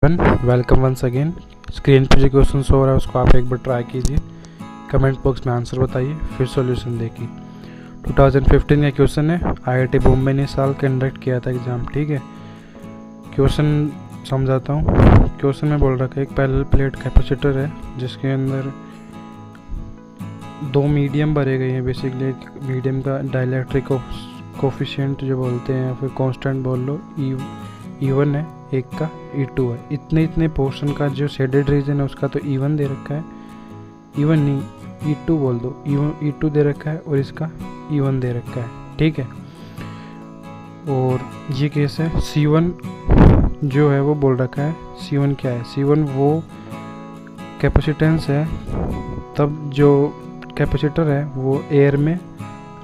Welcome once again. Screen पे जो question हो रहा है उसको आप एक बार ट्राई कीजिए, कमेंट बॉक्स में आंसर बताइए, फिर सॉल्यूशन देखिए। 2015 का क्वेश्चन है, आईआईटी बॉम्बे ने इस साल कंडक्ट किया था एग्ज़ाम। ठीक है, क्वेश्चन समझाता हूँ। क्वेश्चन में बोल रखा है एक पैरेलल प्लेट कैपेसिटर है जिसके अंदर दो मीडियम भरे गए हैं। बेसिकली एक मीडियम का डाइलेक्ट्रिक कोफिशिएंट जो बोलते हैं, या फिर कांस्टेंट बोल लो, E1 है, एक का E2 है। इतने पोर्शन का जो शेडेड रीजन है उसका तो E1 दे रखा है, E1 नहीं E2 बोल दो, E2 दे रखा है और इसका E1 दे रखा है। ठीक है, और ये केस है C1 जो है वो बोल रखा है। C1 क्या है? C1 वो कैपेसिटेंस है, तब जो कैपेसिटर है वो एयर में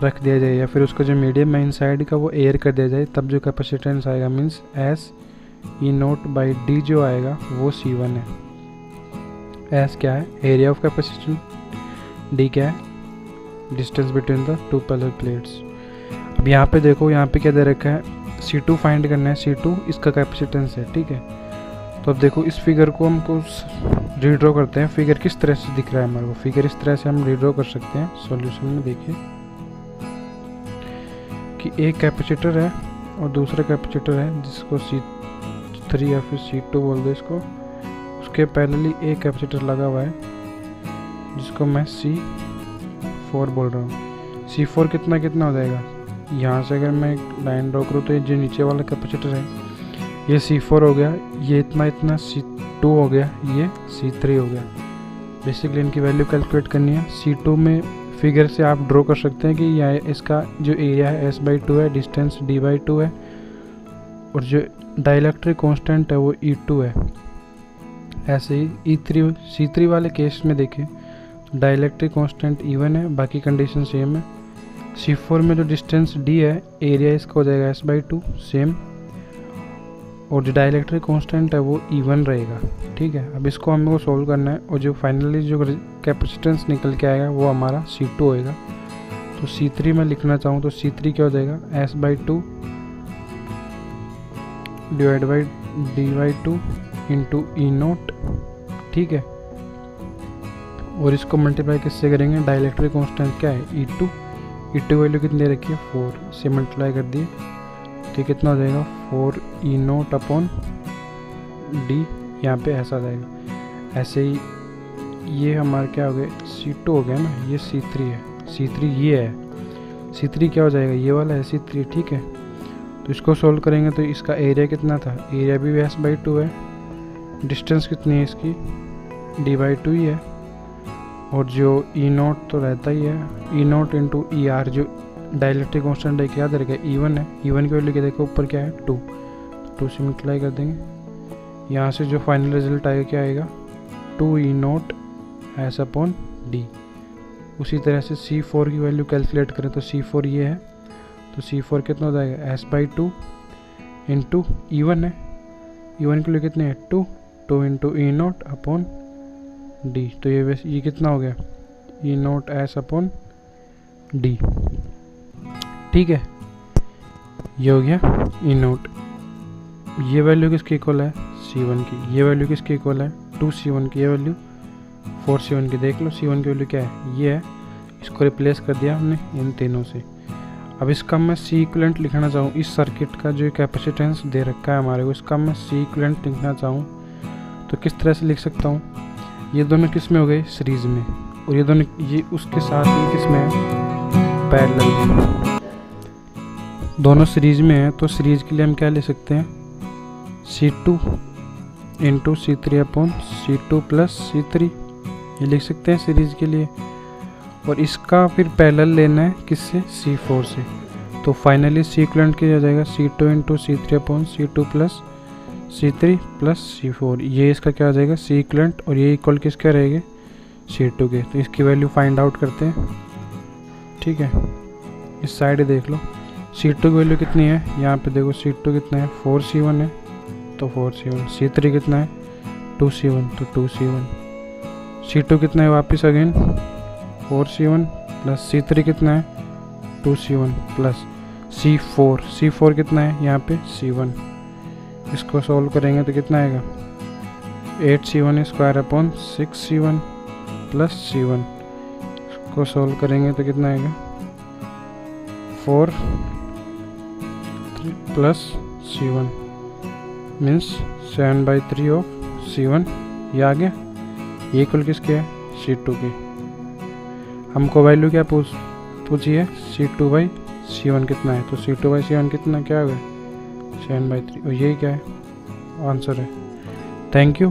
रख दिया जाए, या फिर उसका जो मीडियम है इनसाइड का वो एयर कर दिया जाए, तब जो कैपेसिटेंस आएगा मीन्स एस E0/D जो आएगा वो C1 है। एस क्या है? Area of capacitor. D क्या है? Distance between the two parallel plates. अब यहाँ पे देखो, यहाँ पे क्या दे रखा है? C2 फाइंड करना है। C2 इसका कैपेसिटेंस है। ठीक है, तो अब देखो इस फिगर को हमको रीड्रॉ करते हैं। फिगर किस तरह से दिख रहा है हमारे को? फिगर इस तरह से हम रीड्रॉ कर सकते हैं। सॉल्यूशन में देखिए कि एक कैपेसिटर है और दूसरा कैपेसिटर है जिसको C3 या फिर C2 बोल दो इसको। उसके पैरेलली एक कैपेसिटर लगा हुआ है जिसको मैं C4 बोल रहा हूँ। C4 कितना हो जाएगा? यहाँ से अगर मैं एक लाइन ड्रॉ करूँ तो ये जो नीचे वाला कैपेसिटर है ये C4 हो गया, ये इतना C2 हो गया, ये C3 हो गया। बेसिकली इनकी वैल्यू कैलकुलेट करनी है। C2 में फिगर से आप ड्रॉ कर सकते हैं कि यह इसका जो एरिया है S/2 है, डिस्टेंस D/2 है, और जो डाइलेक्ट्रिक कांस्टेंट है वो E2 है। ऐसे ही C3 वाले केस में देखें तो डाइलेक्ट्रिक कांस्टेंट E1 है, बाकी कंडीशन सेम है। C4 में जो डिस्टेंस D है, एरिया इसका हो जाएगा S/2 सेम, और जो डाइलेक्ट्रिक कांस्टेंट है वो E1 रहेगा। ठीक है, अब इसको हमको सोल्व करना है, और जो फाइनली जो कैपेसिटेंस निकल के आएगा वो हमारा C2 होएगा। तो C3 में लिखना चाहूँ तो C3 क्या हो जाएगा? S/2 D/2 into E0। ठीक है, और इसको मल्टीप्लाई किससे करेंगे? डाइलेक्ट्रिक कांस्टेंट क्या है? E2 वैल्यू कितनी दे रखी है? 4 से मल्टीप्लाई कर दिए तो कितना हो जाएगा? 4E0/D। यहाँ पे ऐसा आ जाएगा। ऐसे ही ये हमारा क्या हो गया? C2 हो गया ना, ये C3 है। C3 ये है, C3 क्या हो जाएगा? ये वाला है C3। ठीक है, तो इसको सोल्व करेंगे तो इसका एरिया कितना था? एरिया भी S/2 है, डिस्टेंस कितनी है इसकी? D/2 ही है, और जो E0 तो रहता ही है, E0 इंटू ER जो डाइलेक्ट्रिक कांस्टेंट है क्या दे रखा है? E1 है। E1 की वैल्यू क्या देखो ऊपर क्या है? 2, तो 2 से मल्टीप्लाई कर देंगे। यहाँ से जो फाइनल रिजल्ट आएगा क्या आएगा? 2E0/D। उसी तरह से C4 की वैल्यू कैलकुलेट करें तो C4 ये है, तो C4 कितना हो जाएगा? S/2 इंटू E1 है। E1 के लिए कितने हैं? 2 इंटू E0/D। तो ये कितना हो गया? E0S/D। ठीक है, ये हो गया E0। ये वैल्यू किसकी इक्वल है? C1 की। ये वैल्यू किसकी इक्वल है? 2C1 की। ये वैल्यू 4C1 की। देख लो C1 की वैल्यू क्या है? ये है। इसको रिप्लेस कर दिया हमने इन तीनों से। अब इसका मैं C इक्विवेलेंट लिखना चाहूँ, इस सर्किट का जो कैपेसिटेंस दे रखा है हमारे को, इसका मैं C इक्विवेलेंट लिखना चाहूँ तो किस तरह से लिख सकता हूँ? ये दोनों किस में हो गए? सीरीज में, और ये दोनों ये उसके साथ ही किस में है? पैरेलल में। दोनों सीरीज में है, तो सीरीज के लिए हम क्या ले सकते हैं? C2 into C3/C2 plus C3, ये लिख सकते हैं सीरीज के लिए। और इसका फिर पैरेलल लेना है किससे? C4 से। तो फाइनली C इक्विवेलेंट क्या हो जाएगा? C2 into C3/C2 plus C3 plus C4। ये इसका क्या हो जाएगा? C इक्विवेलेंट, और ये इक्वल किसके रहेंगे? C2 के। तो इसकी वैल्यू फाइंड आउट करते हैं। ठीक है, इस साइड देख लो C2 की वैल्यू कितनी है? यहाँ पे देखो C2 कितना है? 4C1 है, तो 4C1। C3 कितना है? 2C1, तो 2C1। C2 कितना है? वापस अगेन 4C1 प्लस C3 कितना है? 2C1 प्लस C4 कितना है? यहाँ पे C1। इसको सॉल्व करेंगे तो कितना आएगा? 8c1 square upon 6c1 plus c1 को सॉल्व करेंगे तो कितना आएगा 4 plus c1 means 7/3 of c1। ये आ गया। ये इक्वल किसके है c2 के। हमको वैल्यू क्या पूछी है c2/c1 कितना है, तो c2/c1 कितना क्या होगा 7/3 और यही क्या है आंसर है। Thank you.